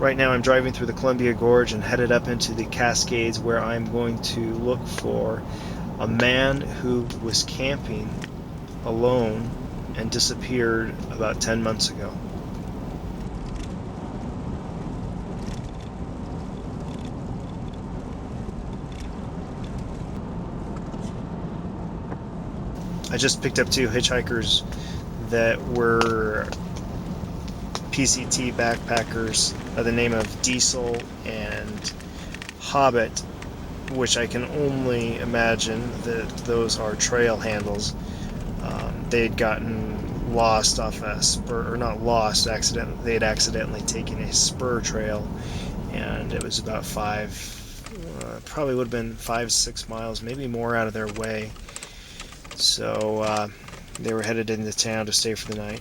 Right now I'm driving through the Columbia Gorge and headed up into the Cascades, where I'm going to look for a man who was camping alone and disappeared about 10 months ago. I just picked up 2 hitchhikers that were PCT backpackers by the name of Diesel and Hobbit, which I can only imagine that those are trail handles. They'd gotten lost off a spur, or not lost, they had accidentally taken a spur trail, and it was about probably would have been 5-6 miles, maybe more, out of their way. So they were headed into town to stay for the night.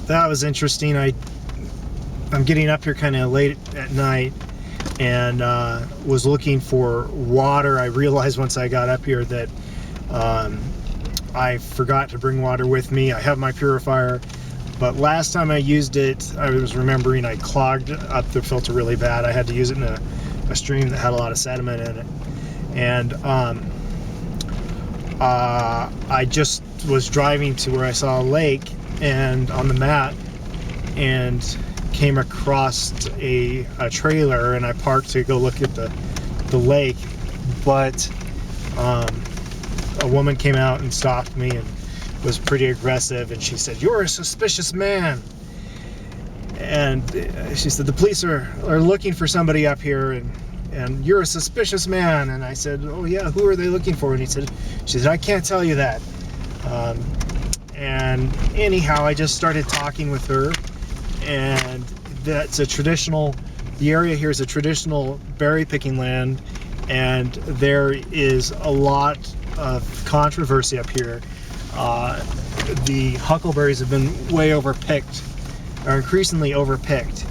That was interesting. I'm getting up here kind of late at night and was looking for water. I realized once I got up here that I forgot to bring water with me. I have my purifier, but last time I used it, I was remembering I clogged up the filter really bad. I had to use it in a stream that had a lot of sediment in it. And I just was driving to where I saw a lake and on the map, and came across a trailer, and I parked to go look at the lake, but a woman came out and stopped me and was pretty aggressive, and she said, "You're a suspicious man." And she said, "The police are looking for somebody up here, and you're a suspicious man." And I said, "Oh yeah, who are they looking for?" And she said, "I can't tell you that." And anyhow, I just started talking with her, and that's the area here is a traditional berry picking land, and there is a lot of controversy up here. The huckleberries have been way overpicked, or increasingly overpicked,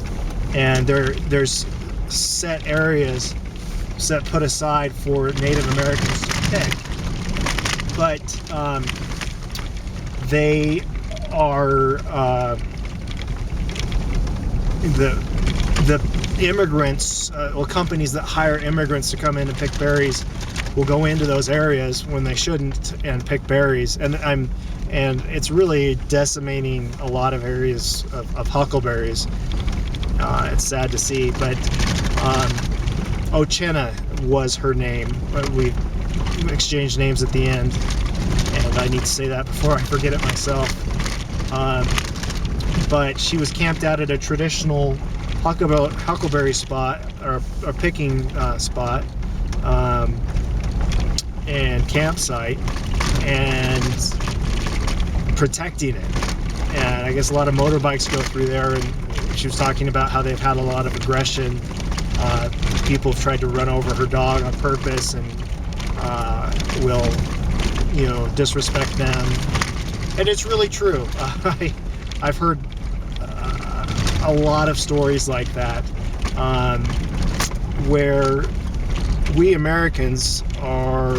and there's set areas put aside for Native Americans to pick, but they are the immigrants, companies that hire immigrants to come in and pick berries will go into those areas when they shouldn't and pick berries, and it's really decimating a lot of areas of huckleberries. It's sad to see, but Ochenna was her name. We exchanged names at the end, and I need to say that before I forget it myself. But she was camped out at a traditional huckleberry spot, or a picking spot, and campsite, and protecting it. And I guess a lot of motorbikes go through there, and she was talking about how they've had a lot of aggression. People have tried to run over her dog on purpose, and will, disrespect them. And it's really true. I've heard a lot of stories like that, where we Americans are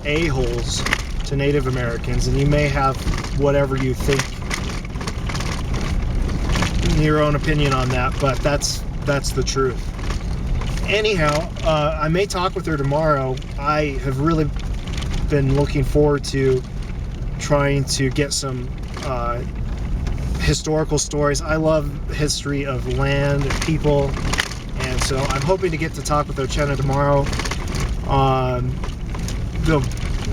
a-holes to Native Americans, and you may have whatever you think, your own opinion on that, but that's the truth. Anyhow, I may talk with her tomorrow. I have really been looking forward to trying to get some historical stories. I love the history of land and people, and so I'm hoping to get to talk with Ochenna tomorrow. The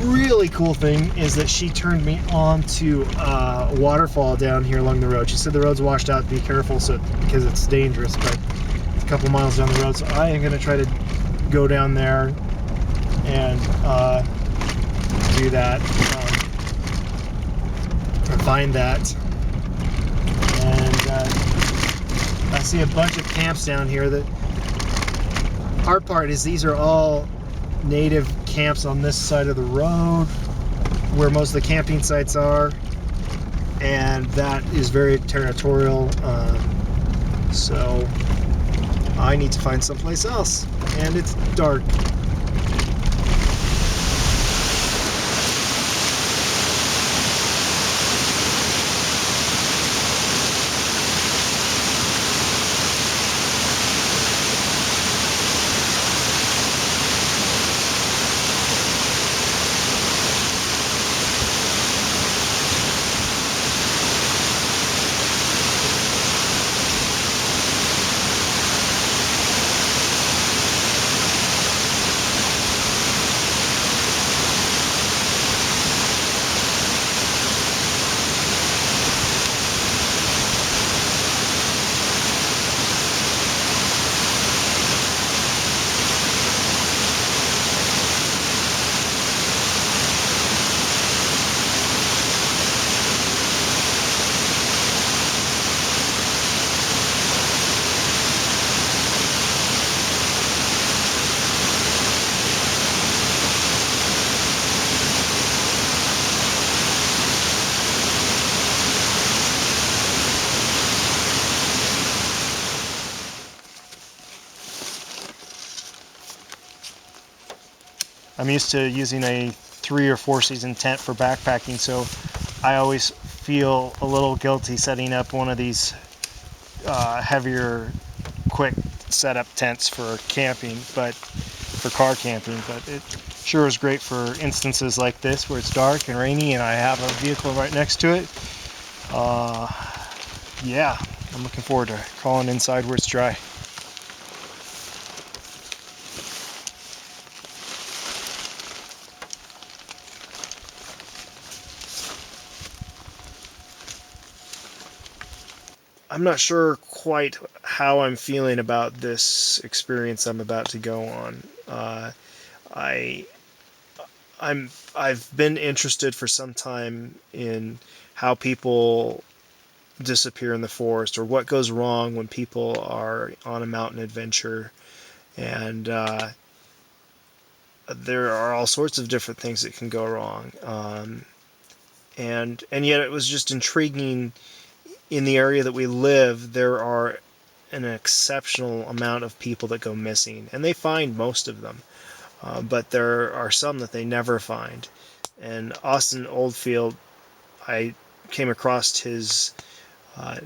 really cool thing is that she turned me on to a waterfall down here along the road. She said the road's washed out, be careful, because it's dangerous, but it's a couple miles down the road, so I am going to try to go down there and do that, and find that. And I see a bunch of camps down here. The hard part is these are all native camps on this side of the road where most of the camping sites are, and that is very territorial. So I need to find someplace else, and it's dark. I'm used to using a 3 or 4 season tent for backpacking, so I always feel a little guilty setting up one of these heavier, quick setup tents for camping, but for car camping. But it sure is great for instances like this where it's dark and rainy and I have a vehicle right next to it. Yeah, I'm looking forward to crawling inside where it's dry. I'm not sure quite how I'm feeling about this experience I'm about to go on. I I've been interested for some time in how people disappear in the forest, or what goes wrong when people are on a mountain adventure, and there are all sorts of different things that can go wrong. And yet it was just intriguing. In the area that we live, there are an exceptional amount of people that go missing, and they find most of them, but there are some that they never find. And Austin Oldfield, I came across his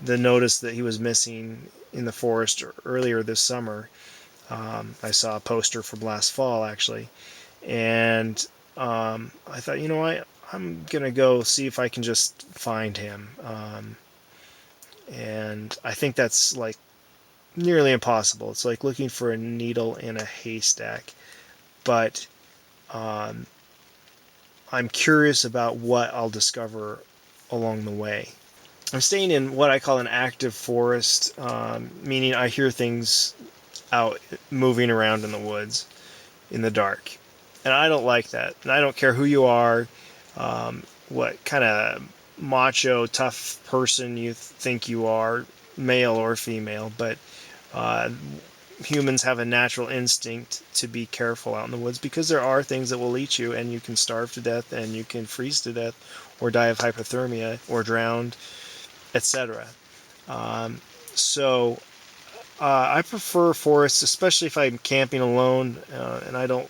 the notice that he was missing in the forest earlier this summer. I saw a poster from last fall, actually, and I thought, I'm gonna go see if I can just find him. And I think that's like nearly impossible. It's like looking for a needle in a haystack. But um, I'm curious about what I'll discover along the way. I'm staying in what I call an active forest, meaning I hear things out moving around in the woods in the dark. And I don't like that. And I don't care who you are, what kind of macho, tough person you think you are, male or female, but uh, humans have a natural instinct to be careful out in the woods, because there are things that will eat you, and you can starve to death, and you can freeze to death, or die of hypothermia, or drowned, etc. So I prefer forests, especially if I'm camping alone, and I don't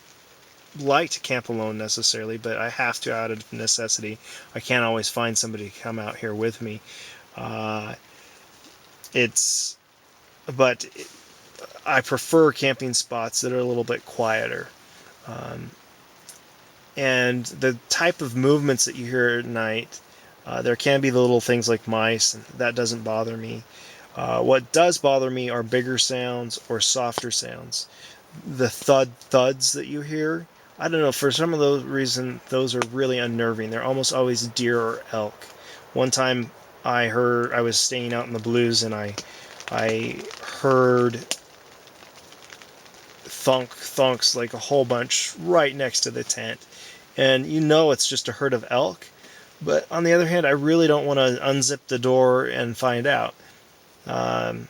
like to camp alone necessarily, but I have to out of necessity. I can't always find somebody to come out here with me. Uh, it's, but I prefer camping spots that are a little bit quieter. Um, and the type of movements that you hear at night, there can be the little things like mice, and that doesn't bother me. What does bother me are bigger sounds or softer sounds. The thuds that you hear, I don't know, for some of those reason, those are really unnerving. They're almost always deer or elk. One time I was staying out in the blues, and I heard thunks like a whole bunch right next to the tent. And it's just a herd of elk. But on the other hand, I really don't want to unzip the door and find out. Um,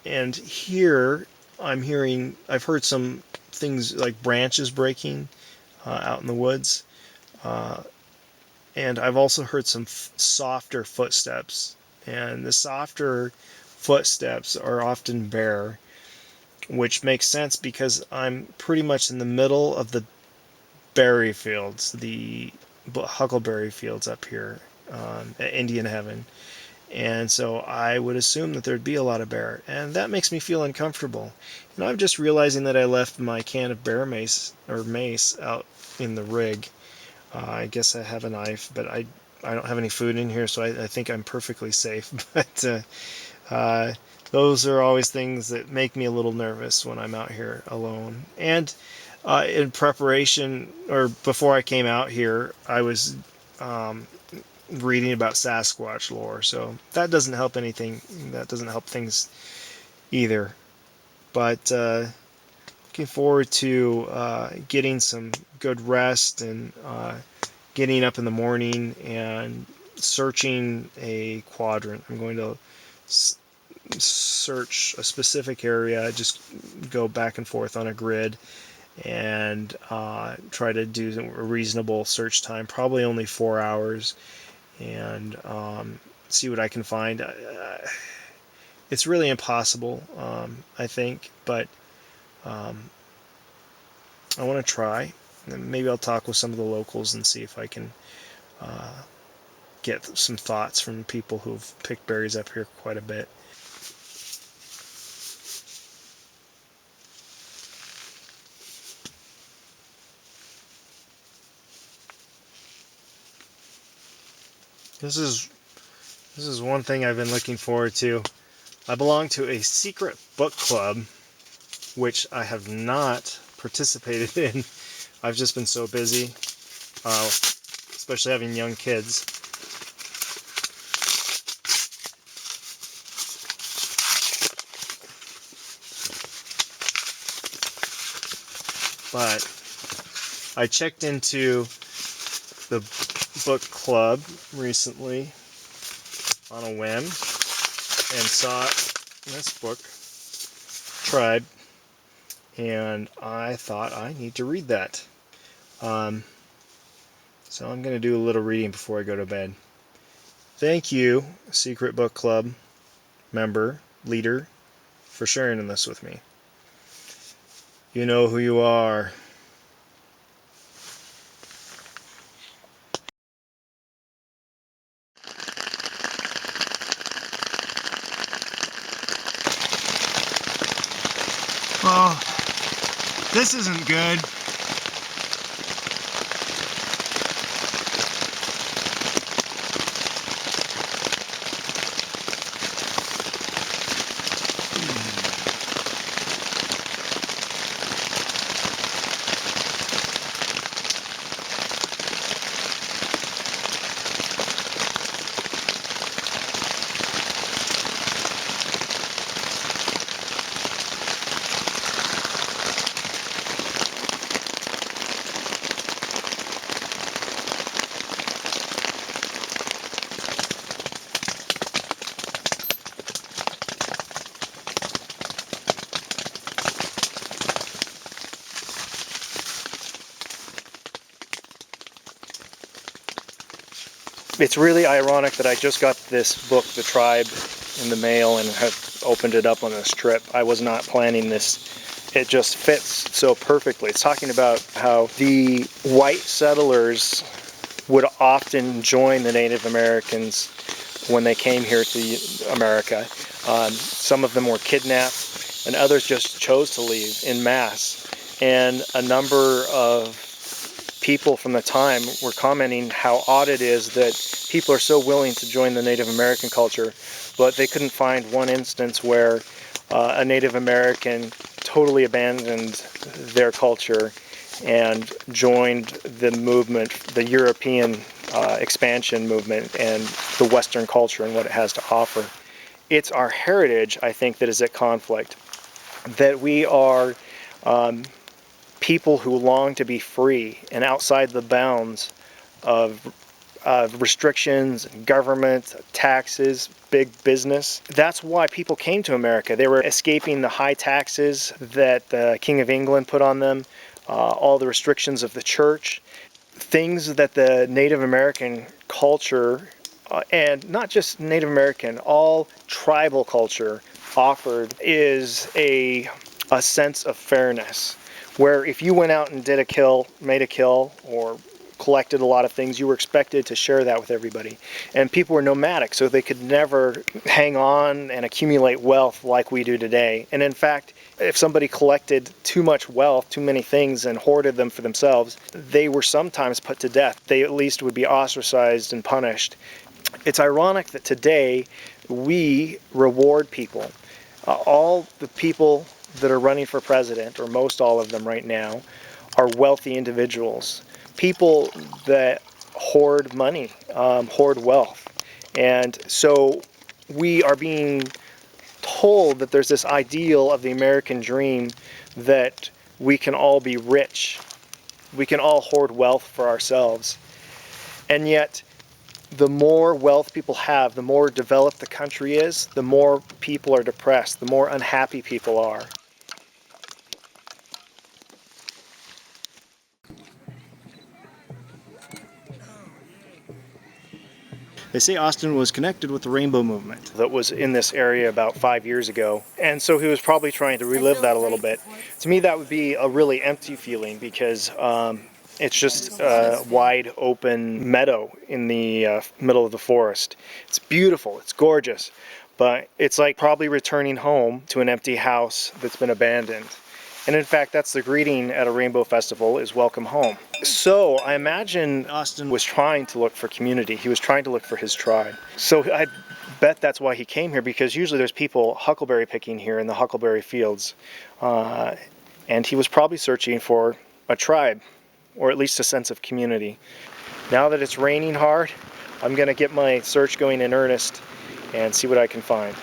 and here, I've heard some things like branches breaking out in the woods. Uh, and I've also heard some softer footsteps. And the softer footsteps are often bear, which makes sense because I'm pretty much in the middle of the berry fields, the huckleberry fields up here at Indian Heaven. And so I would assume that there'd be a lot of bear, and that makes me feel uncomfortable. And I'm just realizing that I left my can of bear mace out in the rig. I guess I have a knife, but I don't have any food in here, so I think I'm perfectly safe. But uh, those are always things that make me a little nervous when I'm out here alone. And in preparation, or before I came out here, I was um, reading about Sasquatch lore, so that doesn't help anything. That doesn't help things either. But looking forward to getting some good rest and getting up in the morning and searching a quadrant. I'm going to search a specific area, just go back and forth on a grid, and try to do a reasonable search time, probably only 4 hours, and see what I can find. It's really impossible, I think, but um, I want to try. And maybe I'll talk with some of the locals and see if I can get some thoughts from people who've picked berries up here quite a bit. This is one thing I've been looking forward to. I belong to a secret book club, which I have not participated in. I've just been so busy, especially having young kids. But I checked into the book club recently on a whim and saw this book, Tribe, and I thought I need to read that. So I'm going to do a little reading before I go to bed. Thank you, Secret Book Club member, leader, for sharing this with me. You know who you are. Well, this isn't good. It's really ironic that I just got this book, The Tribe, in the mail and have opened it up on this trip. I was not planning this. It just fits so perfectly. It's talking about how the white settlers would often join the Native Americans when they came here to America. Some of them were kidnapped, and others just chose to leave in mass. And a number of people from the time were commenting how odd it is that people are so willing to join the Native American culture, but they couldn't find one instance where a Native American totally abandoned their culture and joined the movement, the European expansion movement, and the Western culture and what it has to offer. It's our heritage, I think, that is at conflict. That we are people who long to be free and outside the bounds of restrictions, government, taxes, big business. That's why people came to America. They were escaping the high taxes that the King of England put on them, all the restrictions of the church, things that the Native American culture and not just Native American, all tribal culture offered is a sense of fairness, where if you went out and did a kill, made a kill, or collected a lot of things, you were expected to share that with everybody. And people were nomadic, so they could never hang on and accumulate wealth like we do today. And in fact, if somebody collected too much wealth, too many things, and hoarded them for themselves, they were sometimes put to death. They at least would be ostracized and punished. It's ironic that today we reward people. All the people that are running for president, or most all of them right now, are wealthy individuals. People that hoard money, hoard wealth. And so we are being told that there's this ideal of the American dream that we can all be rich. We can all hoard wealth for ourselves. And yet, the more wealth people have, the more developed the country is, the more people are depressed, the more unhappy people are. They say Austin was connected with the Rainbow Movement that was in this area about 5 years ago. And so he was probably trying to relive that a little bit. To me, that would be a really empty feeling because it's just a wide open meadow in the middle of the forest. It's beautiful, it's gorgeous, but it's like probably returning home to an empty house that's been abandoned. And in fact, that's the greeting at a rainbow festival, is welcome home. So I imagine Austin was trying to look for community. He was trying to look for his tribe. So I bet that's why he came here, because usually there's people huckleberry picking here in the huckleberry fields. And he was probably searching for a tribe, or at least a sense of community. Now that it's raining hard, I'm gonna get my search going in earnest and see what I can find.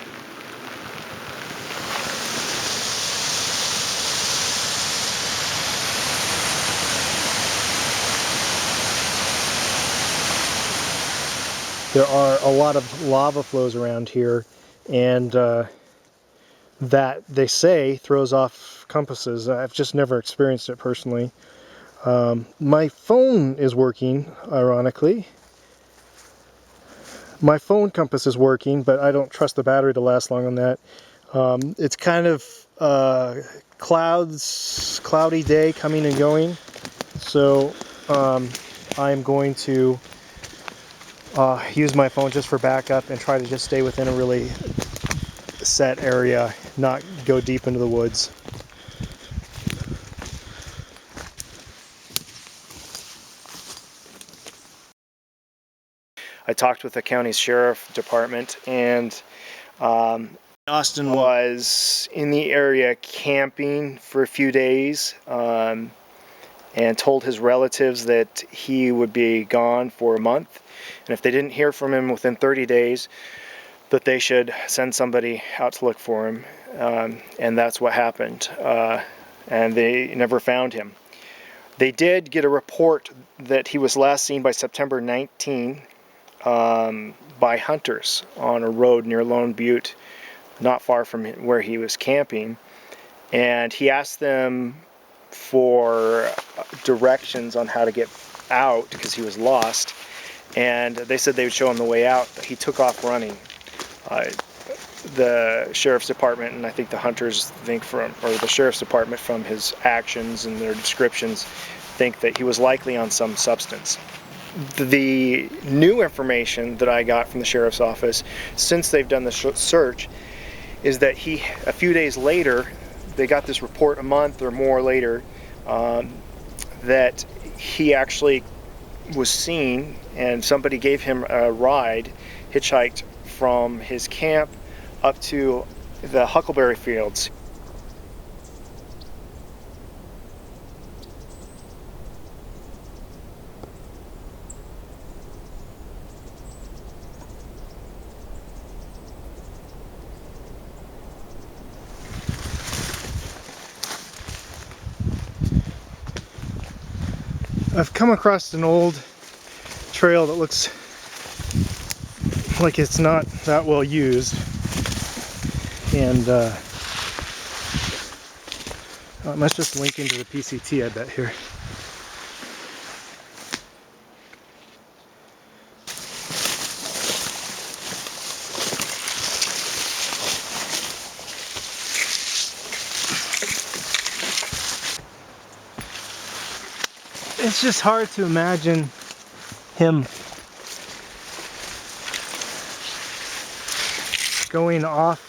There are a lot of lava flows around here, and that, they say, throws off compasses. I've just never experienced it personally. My phone is working, ironically. My phone compass is working, but I don't trust the battery to last long on that. It's kind of cloudy day coming and going, so I'm going to use my phone just for backup and try to just stay within a really set area, not go deep into the woods. I talked with the county's sheriff department, and Austin was in the area camping for a few days, and told his relatives that he would be gone for a month, and if they didn't hear from him within 30 days, that they should send somebody out to look for him. And that's what happened, and they never found him. They did get a report that he was last seen by September 19 by hunters on a road near Lone Butte, not far from where he was camping, and he asked them for directions on how to get out because he was lost, and they said they would show him the way out. He took off running. The sheriff's department, and I think the hunters think the sheriff's department, from his actions and their descriptions, think that he was likely on some substance. The new information that I got from the sheriff's office since they've done the search is that a few days later, they got this report a month or more later, that he actually was seen, and somebody gave him a ride, hitchhiked from his camp up to the huckleberry fields. I've come across an old trail that looks like it's not that well used, and it must just link into the PCT, I bet, here. it's just hard to imagine him going off.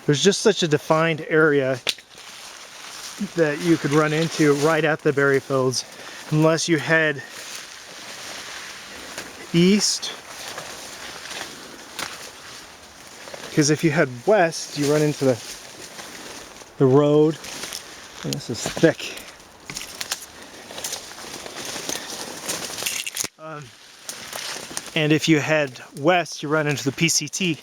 There's just such a defined area that you could run into right at the berry fields, unless you head east. Because if you head west, you run into the road, and this is thick. And if you head west, you run into the PCT.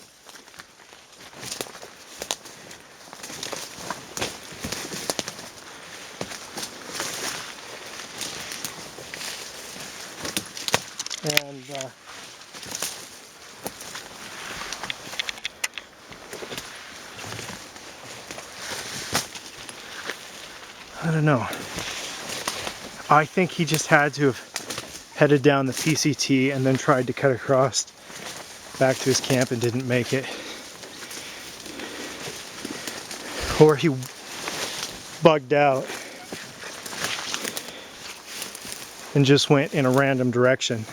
And I don't know. I think he just had to have headed down the PCT and then tried to cut across back to his camp and didn't make it. Or he bugged out and just went in a random direction.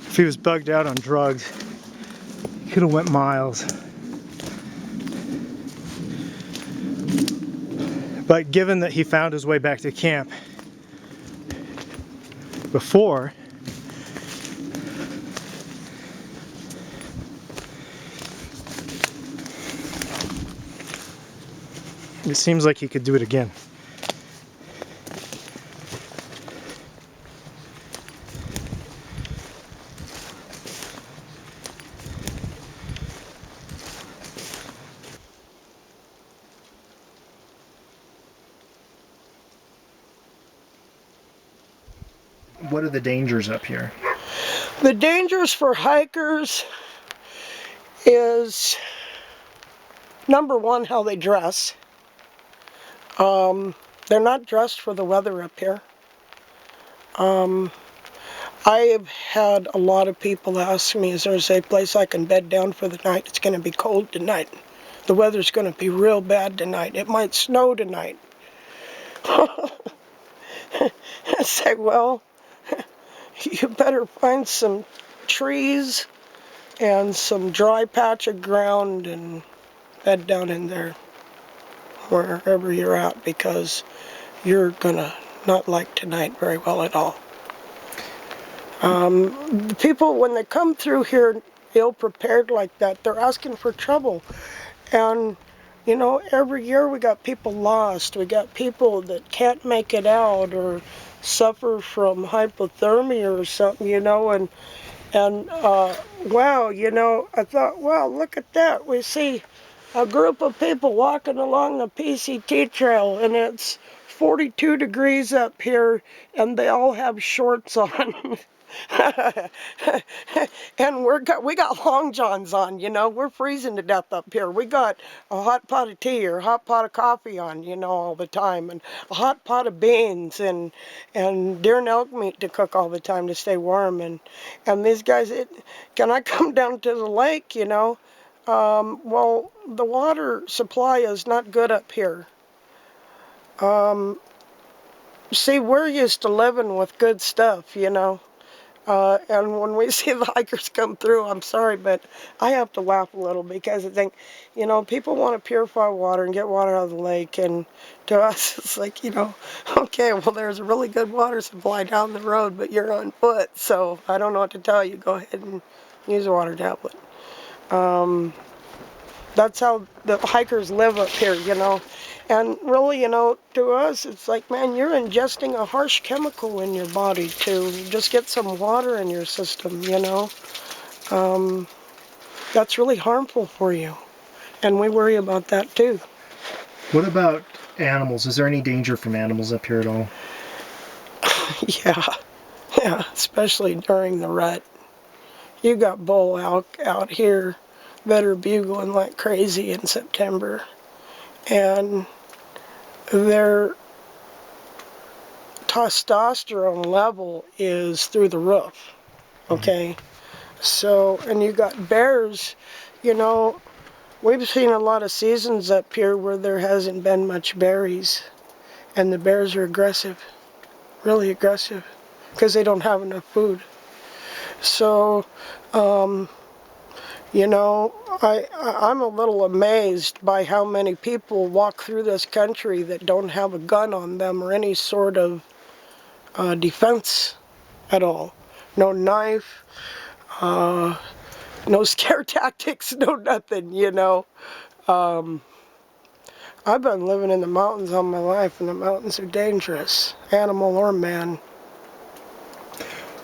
If he was bugged out on drugs, he could have went miles. But given that he found his way back to camp before, it seems like he could do it again. What are the dangers up here? The dangers for hikers is, number one, how they dress. They're not dressed for the weather up here. I've had a lot of people ask me, is there a place I can bed down for the night? It's going to be cold tonight. The weather's going to be real bad tonight. It might snow tonight. I say, well, you better find some trees and some dry patch of ground and bed down in there wherever you're at, because you're gonna not like tonight very well at all. The people, when they come through here ill prepared like that, they're asking for trouble. And you know, every year we got people lost. We got people that can't make it out or suffer from hypothermia or something, you know, and wow, you know, I thought, wow, look at that. We see a group of people walking along the PCT trail, and it's 42 degrees up here, and they all have shorts on. And we got long johns on, you know. We're freezing to death up here. We got a hot pot of tea or a hot pot of coffee on, you know, all the time, and a hot pot of beans and deer and elk meat to cook all the time to stay warm. And these guys, can I come down to the lake, you know? Well, the water supply is not good up here. See, we're used to living with good stuff, you know. And when we see the hikers come through, I'm sorry, but I have to laugh a little, because I think, you know, people want to purify water and get water out of the lake, and to us it's like, you know, okay, well, there's a really good water supply down the road, but you're on foot, so I don't know what to tell you. Go ahead and use a water tablet. That's how the hikers live up here, you know. And really, you know, to us, it's like, man, you're ingesting a harsh chemical in your body to just get some water in your system, you know. that's really harmful for you. And we worry about that too. What about animals? Is there any danger from animals up here at all? Yeah, yeah, especially during the rut. You got bull elk out here that are bugling like crazy in September. And their testosterone level is through the roof. Okay? So, and you got bears, you know, we've seen a lot of seasons up here where there hasn't been much berries. And the bears are aggressive, really aggressive, because they don't have enough food. So, you know, I'm a little amazed by how many people walk through this country that don't have a gun on them or any sort of defense at all. No knife, no scare tactics, no nothing, you know. I've been living in the mountains all my life, and the mountains are dangerous, animal or man.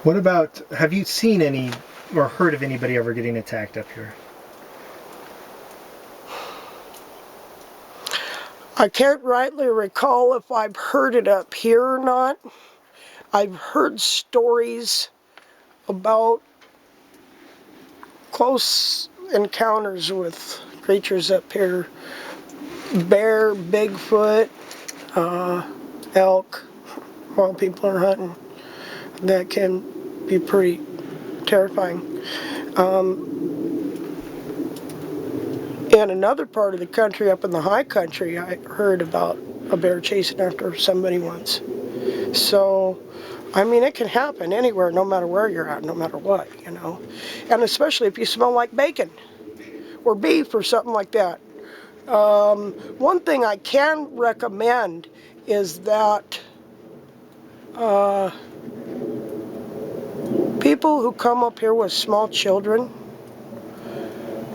What about, have you seen any or heard of anybody ever getting attacked up here? I can't rightly recall if I've heard it up here or not. I've heard stories about close encounters with creatures up here. Bear, Bigfoot, elk, while people are hunting. That can be pretty terrifying. In another part of the country, up in the high country, I heard about a bear chasing after somebody once. So, I mean, it can happen anywhere, no matter where you're at, no matter what, you know. And especially if you smell like bacon or beef or something like that. One thing I can recommend is that people who come up here with small children,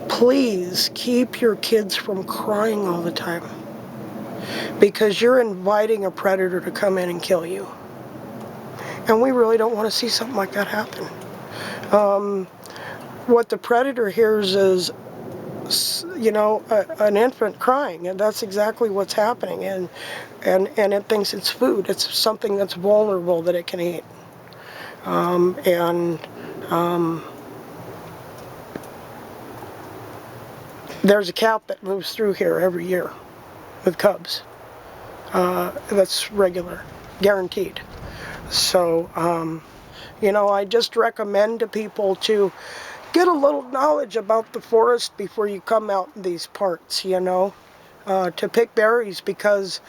please keep your kids from crying all the time, because you're inviting a predator to come in and kill you. And we really don't want to see something like that happen. What the predator hears is, you know, an infant crying, and that's exactly what's happening. And it thinks it's food. It's something that's vulnerable that it can eat. There's a calf that moves through here every year with cubs. That's regular, guaranteed. So, you know, I just recommend to people to get a little knowledge about the forest before you come out in these parts, you know, to pick berries, because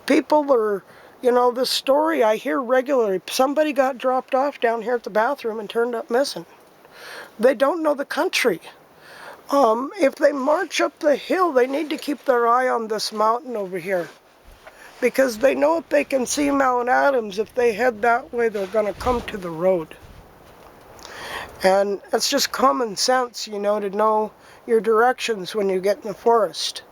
people are, you know, the story I hear regularly, somebody got dropped off down here at the bathroom and turned up missing. They don't know the country. If they march up the hill, they need to keep their eye on this mountain over here, because they know if they can see Mount Adams, if they head that way, they're going to come to the road. And it's just common sense, you know, to know your directions when you get in the forest.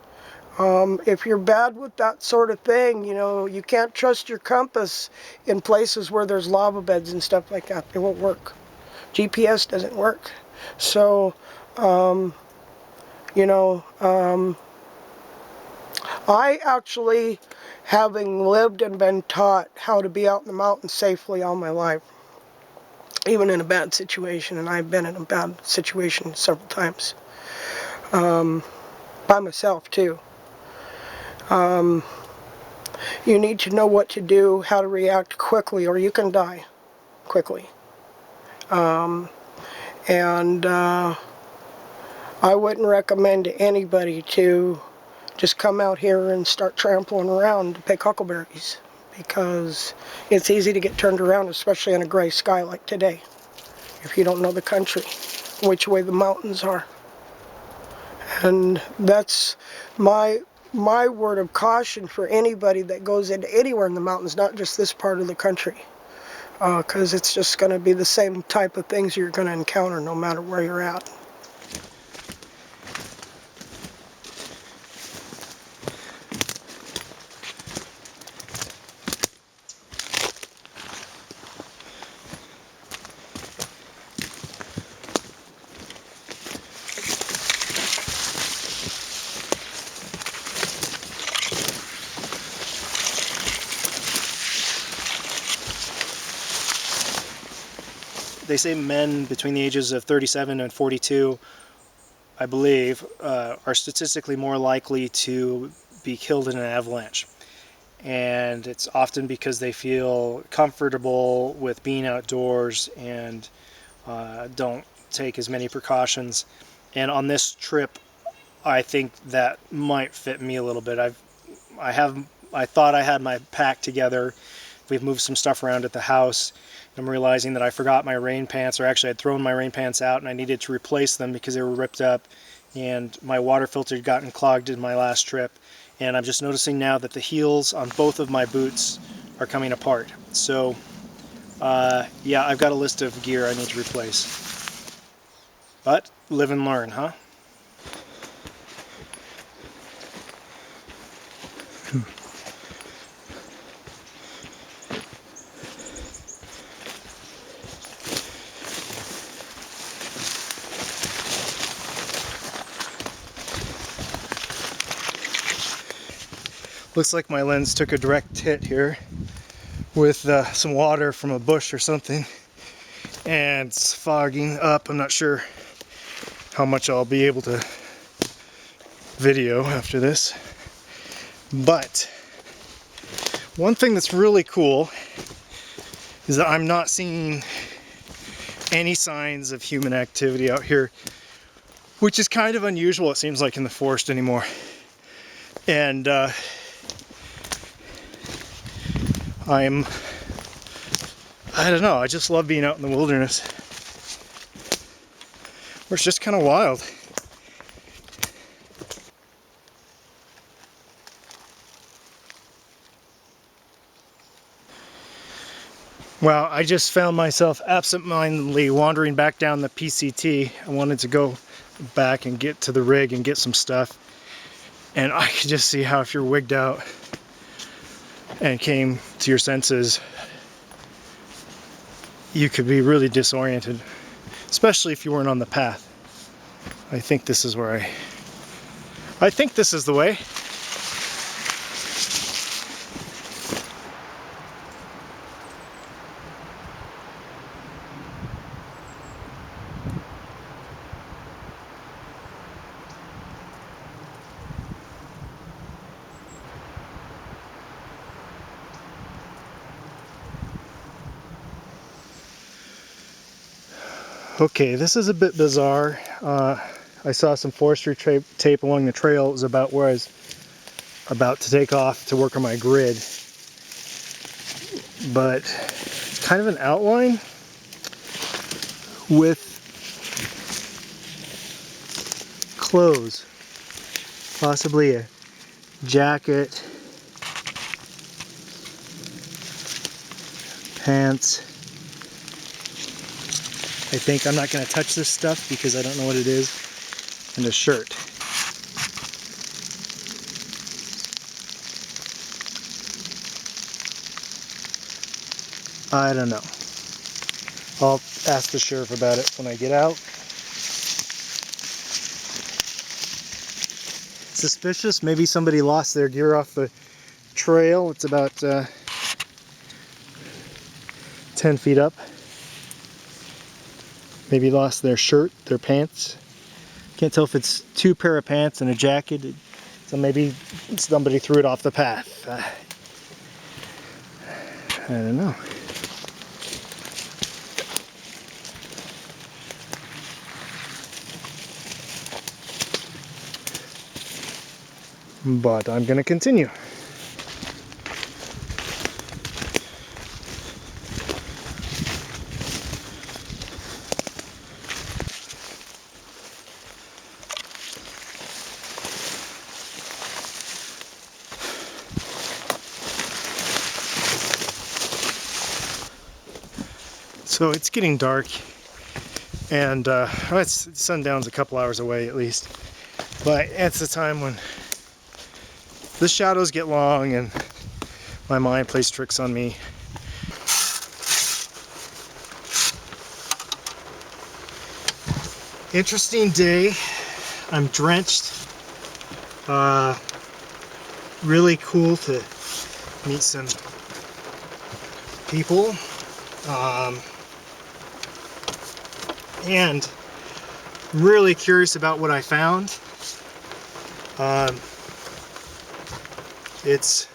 If you're bad with that sort of thing, you know, you can't trust your compass in places where there's lava beds and stuff like that. It won't work. GPS doesn't work. So, you know, I actually, having lived and been taught how to be out in the mountains safely all my life, even in a bad situation, and I've been in a bad situation several times, by myself too. You need to know what to do, how to react quickly, or you can die quickly. I wouldn't recommend to anybody to just come out here and start trampling around to pick huckleberries, because it's easy to get turned around, especially in a gray sky like today, if you don't know the country, which way the mountains are. And that's my word of caution for anybody that goes into anywhere in the mountains, not just this part of the country, because it's just going to be the same type of things you're going to encounter no matter where you're at. they say men between the ages of 37 and 42, I believe, are statistically more likely to be killed in an avalanche. And it's often because they feel comfortable with being outdoors and don't take as many precautions. And on this trip, I think that might fit me a little bit. I thought I had my pack together. We've moved some stuff around at the house. I'm realizing that I forgot my rain pants, or actually I'd thrown my rain pants out and I needed to replace them because they were ripped up, and my water filter had gotten clogged in my last trip. And I'm just noticing now that the heels on both of my boots are coming apart. So yeah, I've got a list of gear I need to replace. But live and learn, huh? Looks like my lens took a direct hit here with some water from a bush or something, and it's fogging up. I'm not sure how much I'll be able to video after this, but one thing that's really cool is that I'm not seeing any signs of human activity out here, which is kind of unusual, it seems like, in the forest anymore. And I don't know, I just love being out in the wilderness, where it's just kind of wild. Well, I just found myself absentmindedly wandering back down the PCT. I wanted to go back and get to the rig and get some stuff. And I could just see how if you're wigged out and came to your senses, you could be really disoriented, especially if you weren't on the path. I think this is where I think this is the way. Okay, this is a bit bizarre. I saw some forestry tape along the trail. It was about where I was about to take off to work on my grid. But it's kind of an outline with clothes. Possibly a jacket, pants. I think I'm not going to touch this stuff because I don't know what it is, and a shirt. I don't know. I'll ask the sheriff about it when I get out. Suspicious, maybe somebody lost their gear off the trail. It's about 10 feet up. Maybe lost their shirt, their pants. Can't tell if it's two pair of pants and a jacket, so maybe somebody threw it off the path. I don't know. But I'm going to continue. So it's getting dark, and sundown's a couple hours away at least, but it's the time when the shadows get long and my mind plays tricks on me. Interesting day. I'm drenched. Really cool to meet some people. and really curious about what I found. It's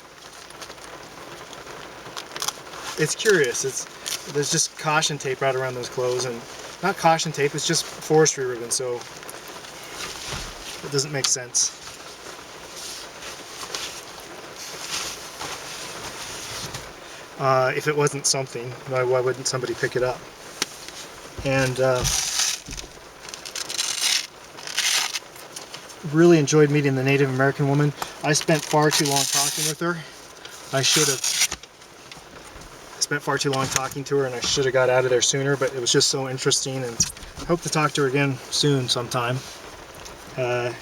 curious. There's just caution tape right around those clothes, and not caution tape, it's just forestry ribbon, so it doesn't make sense. If it wasn't something, why wouldn't somebody pick it up? And really enjoyed meeting the Native American woman. I spent far too long talking with her. I should have spent far too long talking to her, and I should have got out of there sooner, but it was just so interesting, and I hope to talk to her again soon sometime. But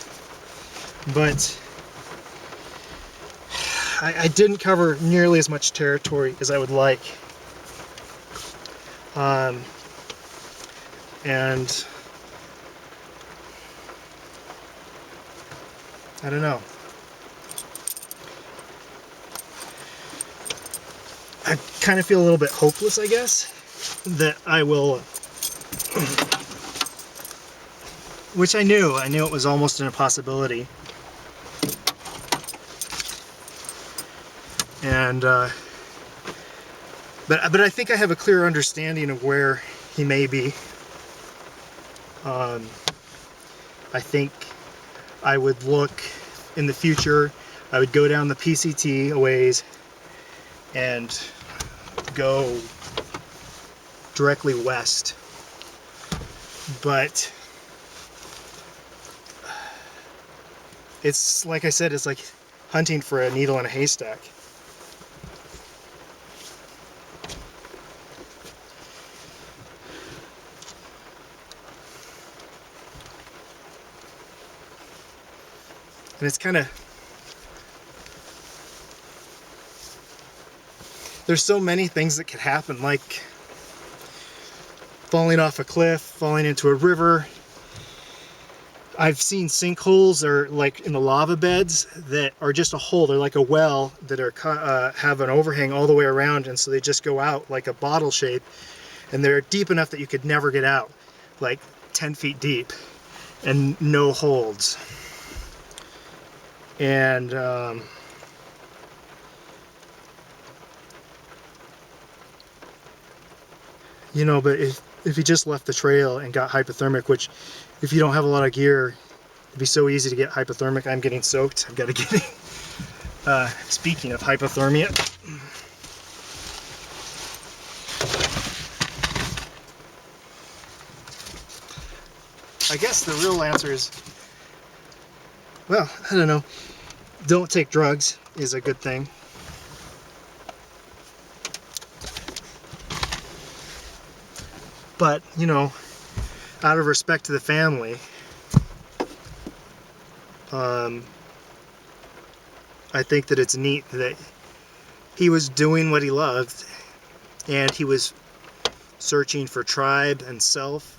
I didn't cover nearly as much territory as I would like. And I don't know. I kind of feel a little bit hopeless, I guess, that I will, which I knew it was almost an impossibility. And but I think I have a clear understanding of where he may be. I think I would look in the future, I would go down the PCT a ways and go directly west. But it's like I said, it's like hunting for a needle in a haystack. And it's kind of, there's so many things that could happen, like falling off a cliff, falling into a river. I've seen sinkholes or like in the lava beds that are just a hole. They're like a well that are have an overhang all the way around, and so they just go out like a bottle shape, and they're deep enough that you could never get out, like 10 feet deep, and no holds. And you know, but if you just left the trail and got hypothermic, which if you don't have a lot of gear, it'd be so easy to get hypothermic. I'm getting soaked. I've got to get it. Speaking of hypothermia, I guess the real answer is, well, I don't know. Don't take drugs is a good thing. But, you know, out of respect to the family, I think that it's neat that he was doing what he loved, and he was searching for tribe and self,